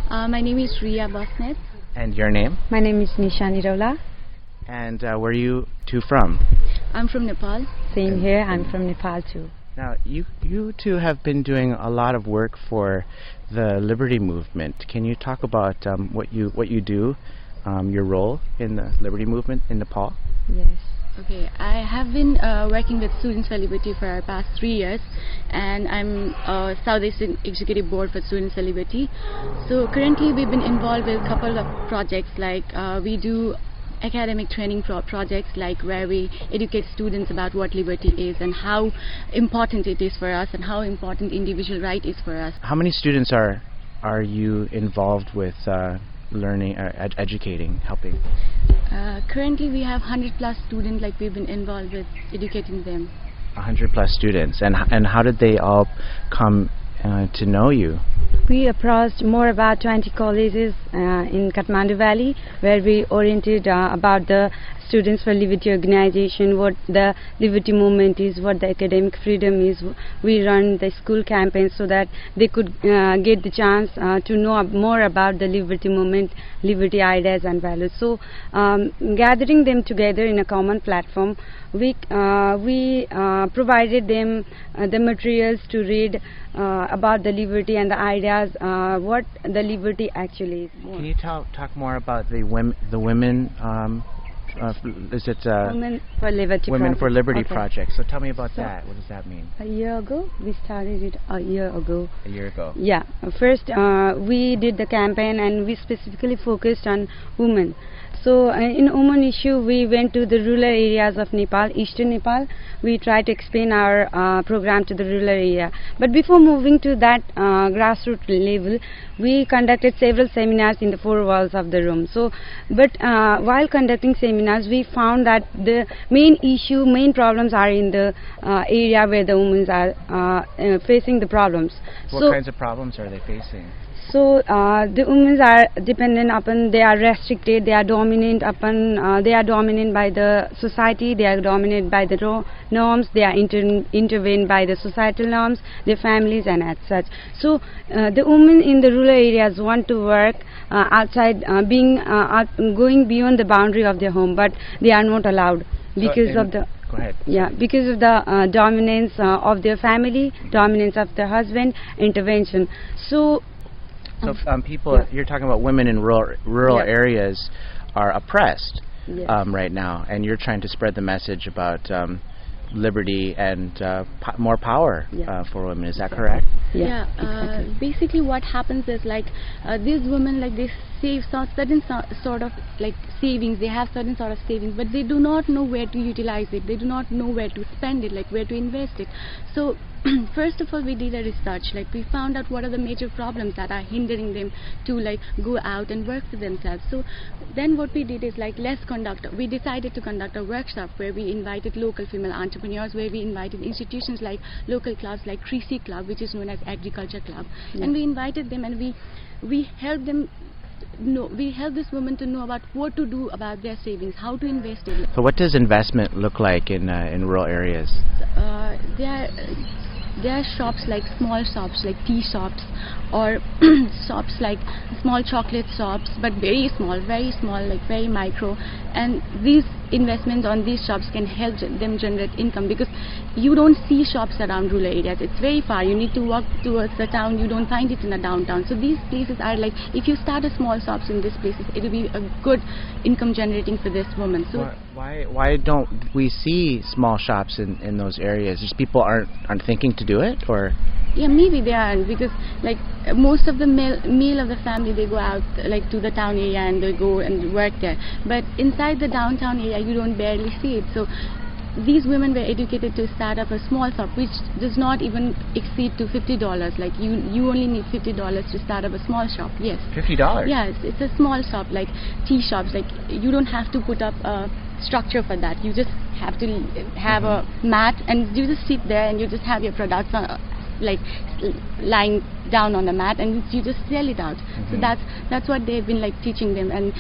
My name is Riya Basnet. And your name? My name is Nishani Raula. And where are you two from? I'm from Nepal. Same here, I'm from Nepal too. Now, you two have been doing a lot of work for the Liberty Movement. Can you talk about what you do, your role in the Liberty Movement in Nepal? Yes. Okay, I have been working with Students for Liberty for our past 3 years, and I'm South Asian Executive Board for Students for Liberty. So currently we've been involved with a couple of projects, like we do academic training projects, like where we educate students about what liberty is and how important it is for us and how important individual right is for us. How many students are you involved with learning, educating, helping? Currently we have 100+ students, like we've been involved with educating them. 100+ students. And how did they all come to know you? We approached more about 20 colleges in Kathmandu Valley, where we oriented about the Students for Liberty organization, what the liberty movement is, what the academic freedom is. We run the school campaigns so that they could get the chance to know more about the liberty movement, liberty ideas and values. So gathering them together in a common platform, we provided them the materials to read about the liberty and the ideas, what the liberty actually is. Can you talk more about the women? Is it Women for Liberty Women project. for Liberty Okay. project? So tell me about that. What does that mean? A year ago, we started it a year ago. A year ago. Yeah, first we did the campaign and we specifically focused on women. So in women issue, we went to the rural areas of Nepal, eastern Nepal. We tried to explain our program to the rural area. But before moving to that grassroots level, we conducted several seminars in the four walls of the room. So, but while conducting seminars, we found that the main problems are in the area where the women are facing the problems. What kinds of problems are they facing? So the women are dependent upon, they are restricted, they are dominant upon, they are dominant by the society, they are dominated by the norms, they are intervened by the societal norms, their families and as such. So the women in the rural areas want to work outside, going beyond the boundary of their home, but they are not allowed because of the... Go ahead. Yeah, because of the dominance of their family, dominance of their husband, intervention. So people, you're talking about women in rural areas are oppressed right now, and you're trying to spread the message about liberty and more power for women. Is that correct? Yeah, exactly. Basically what happens is, like these women, like they save certain sort of like savings, they have certain sort of savings, but they do not know where to utilize it, they do not know where to spend it, like where to invest it. So first of all, we did a research, like we found out what are the major problems that are hindering them to like go out and work for themselves. So then what we did is, like, we decided to conduct a workshop where we invited local female entrepreneurs, where we invited institutions like local clubs like Krishi Club, which is known as Agriculture Club, and we invited them and we helped them. We help this woman to know about what to do about their savings, how to invest in it. So what does investment look like in rural areas? There are shops, like small shops like tea shops, or shops like small chocolate shops, but very small, like very micro. And these investments on these shops can help them generate income, because you don't see shops around rural areas. It's very far. You need to walk towards the town. You don't find it in a downtown. So these places are like, if you start a small shops in these places, it will be a good income generating for this woman. So why don't we see small shops in those areas? Just people aren't thinking to do it, or? Yeah, maybe they aren't, because like most of the male of the family, they go out like to the town area and they go and work there. But inside the downtown area, you don't barely see it. So these women were educated to start up a small shop, which does not even exceed to $50. Like you only need $50 to start up a small shop. Yes. $50? Yes, it's a small shop, like tea shops. Like you don't have to put up a structure for that. You just have to have a mat, and you just sit there and you just have your products like lying down on the mat, and you just sell it out. So that's what they've been like teaching them. And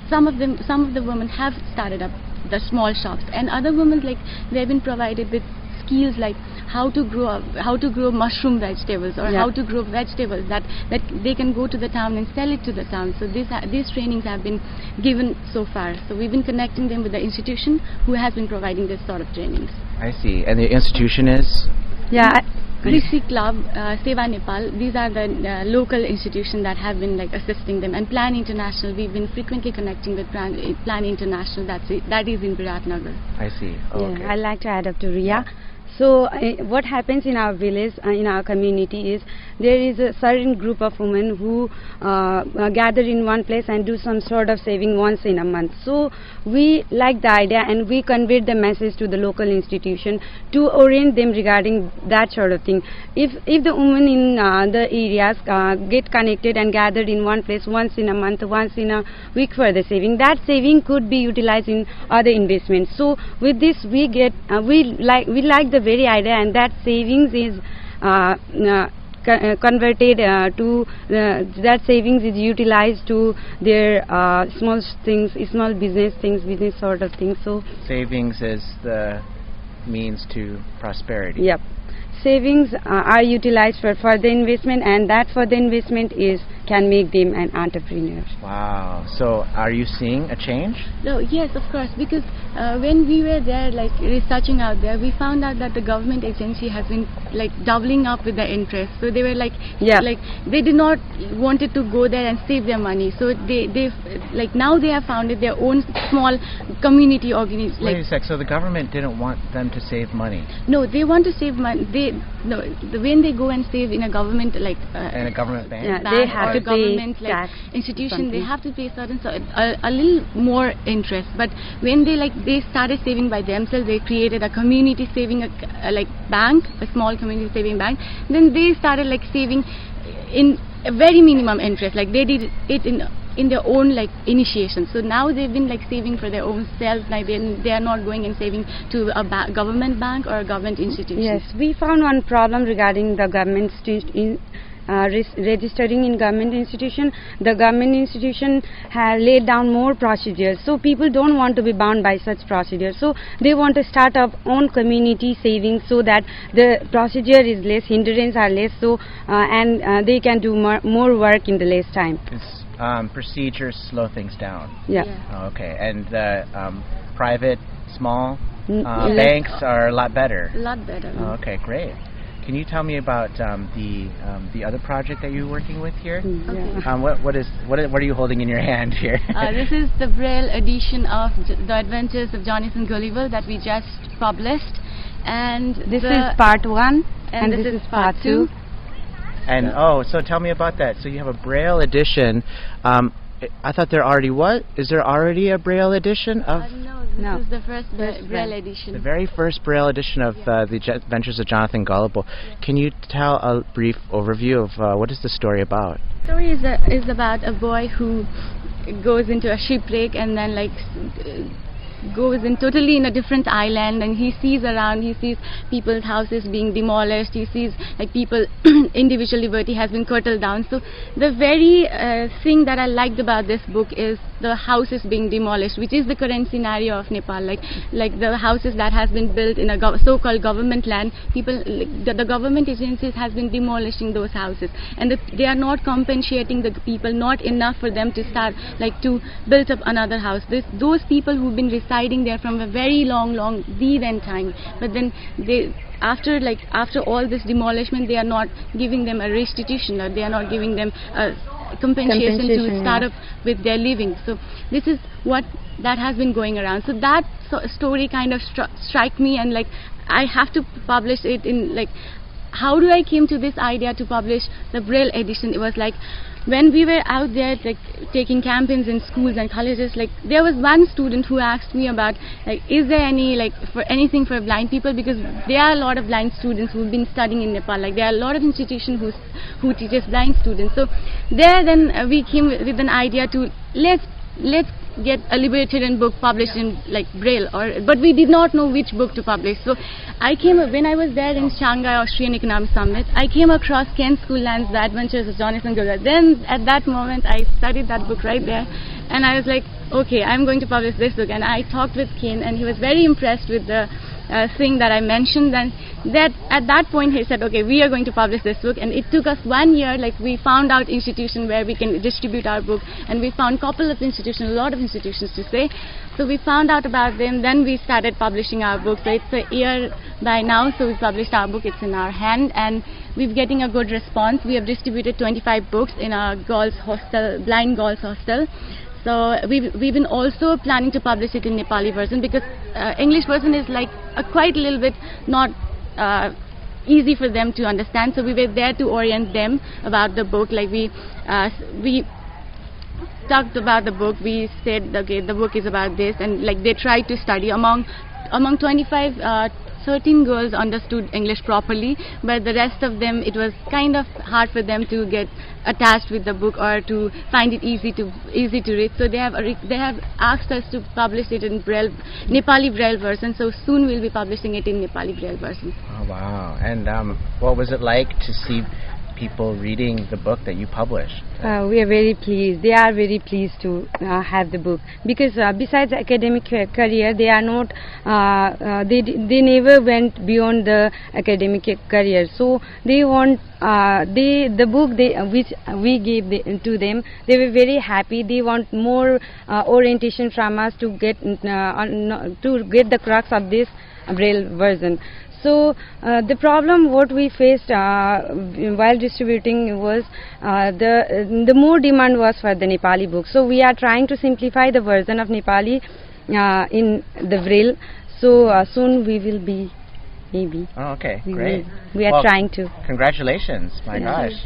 some of the women have started up the small shops, and other women, like they've been provided with skills like how to grow mushroom vegetables or how to grow vegetables that they can go to the town and sell it to the town. So these trainings have been given so far. So we've been connecting them with the institution who has been providing this sort of trainings. I see. And the institution is? Krishi Club, Seva Nepal, these are the local institutions that have been like assisting them. And Plan International, we've been frequently connecting with Plan International, that is in Biratnagar. I see. Okay. I'd like to add up to Ria. So what happens in our village, in our community is there is a certain group of women who gather in one place and do some sort of saving once in a month. So we like the idea and we convey the message to the local institution to orient them regarding that sort of thing. If the women in the areas get connected and gathered in one place once in a month, once in a week for the saving, that saving could be utilized in other investments. So with this we get we like the very idea, and that savings is converted to that savings is utilized to their small business sort of things. So savings is the means to prosperity. Yep. Savings are utilized for further investment, and that further investment can make them an entrepreneur. Wow. So are you seeing a change? No, yes, of course, because when we were there like researching out there, we found out that the government agency has been like doubling up with the interest. So they were like they did not wanted to go there and save their money. So they like now they have founded their own small community organization. Wait a sec. So the government didn't want them to save money? No, they want to save money. When they go and save in a government like in a government bank, they have to government pay like tax institution, they have to pay a little more interest. But when they started saving by themselves, they created a community saving like bank, a small community saving bank. Then they started like saving in a very minimum interest, like they did it in their own like initiation. So now they've been like saving for their own selves, like they are not going and saving to a government bank or a government institution. Yes, we found one problem regarding the government registering in government institution. The government institution has laid down more procedures, so people don't want to be bound by such procedures. So they want to start up own community savings so that the procedure is less, hindrance are less, so and they can do more work in the less time. Procedures slow things down. Yeah. Oh, okay. And the private small banks are a lot better. A lot better. Oh, okay, great. Can you tell me about the other project that you're working with here? What are you holding in your hand here? This is the Braille edition of The Adventures of Jonathan Gulliver that we just published, and this is part 1, and this is part 2. And so tell me about that. So you have a Braille edition. I thought there already was. Is there already a Braille edition of? No, this is the first Braille edition. The very first Braille edition of the Adventures of Jonathan Gulliver. Can you tell a brief overview of what is the story about? The story is about a boy who goes into a shipwreck and then like goes in totally in a different island, and he sees people's houses being demolished. He sees like people individual liberty has been curtailed down. So the very thing that I liked about this book is the houses being demolished, which is the current scenario of Nepal. Like the houses that has been built in a so-called government land, people the government agencies has been demolishing those houses, and they are not compensating the people, not enough for them to start like to build up another house. Those people who've been residing there from a very long deed and time, but then after all this demolishment, they are not giving them a restitution, or they are not giving them a compensation to start up with their living. So this is what that has been going around. So that story kind of struck me, and like I have to publish it in like, how do I came to this idea to publish the Braille edition? It was like when we were out there like taking campaigns in schools and colleges, like there was one student who asked me about like, is there any like for anything for blind people, because there are a lot of blind students who've been studying in Nepal. Like there are a lot of institutions who teaches blind students. So there then we came with an idea to let's get a libertarian book published in like Braille, but we did not know which book to publish. So when I was there in Shanghai Austrian Economic Summit, I came across Ken Schoolland's The Adventures of Jonathan Gulliver. Then at that moment I studied that book right there, and I was like, okay, I'm going to publish this book. And I talked with Ken, and he was very impressed with the thing that I mentioned. And that at that point he said, okay, we are going to publish this book. And it took us 1 year. Like, we found out institution where we can distribute our book, and we found couple of institutions, a lot of institutions to say. So we found out about them, then we started publishing our book. So it's a year by now, so we published our book, it's in our hand, and we're getting a good response. We have distributed 25 books in our girls hostel, blind girls hostel. So we've been also planning to publish it in Nepali version, because English version is like quite a little bit not easy for them to understand. So we were there to orient them about the book. Like, we talked about the book, we said, okay, the book is about this, and like they tried to study. Among 25, 13 girls understood English properly, but the rest of them, it was kind of hard for them to get attached with the book or to find it easy to read. So they have asked us to publish it in Braille, Nepali Braille version. So soon we'll be publishing it in Nepali Braille version. Oh wow! And what was it like to see people reading the book that you published? We are very pleased. They are very pleased to have the book, because besides academic career, they are not. They never went beyond the academic career. So they want the book which we gave to them. They were very happy. They want more orientation from us to get the crux of this Braille version. So the problem what we faced while distributing was the more demand was for the Nepali book. So we are trying to simplify the version of Nepali in the Braille. So soon we will be, maybe. Oh, okay, great. We are trying to. Congratulations, my gosh.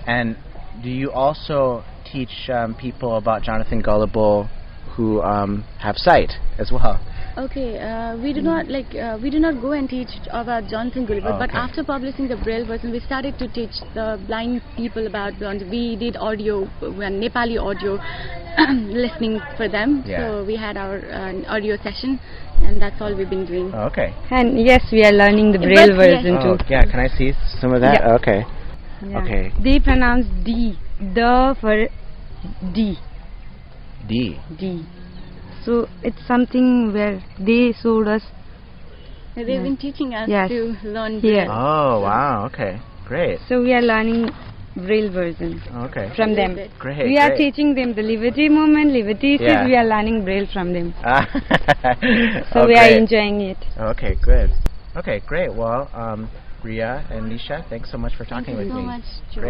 And do you also teach people about Jonathan Gullible who have sight as well? Okay, we do not go and teach about Jonathan Gulliver, but after publishing the Braille version, we started to teach the blind people about we did audio, Nepali audio listening for them. So we had our audio session, and that's all we've been doing. Okay. And yes, we are learning the Braille version too. Yeah, can I see some of that? Yeah. Okay. Yeah. Okay. They pronounce D, the for D. D. D. So it's something where they showed us. They've been teaching us to learn here. Braille. Oh wow! Okay, great. So we are learning Braille version Okay. from them. Great. We are teaching them the Liberty Movement, Liberty. Yeah. We are learning Braille from them. So we are enjoying it. Okay, good. Okay, great. Well, Ria and Nisha, thanks so much for talking with me. Thank you so much, Joe. Great.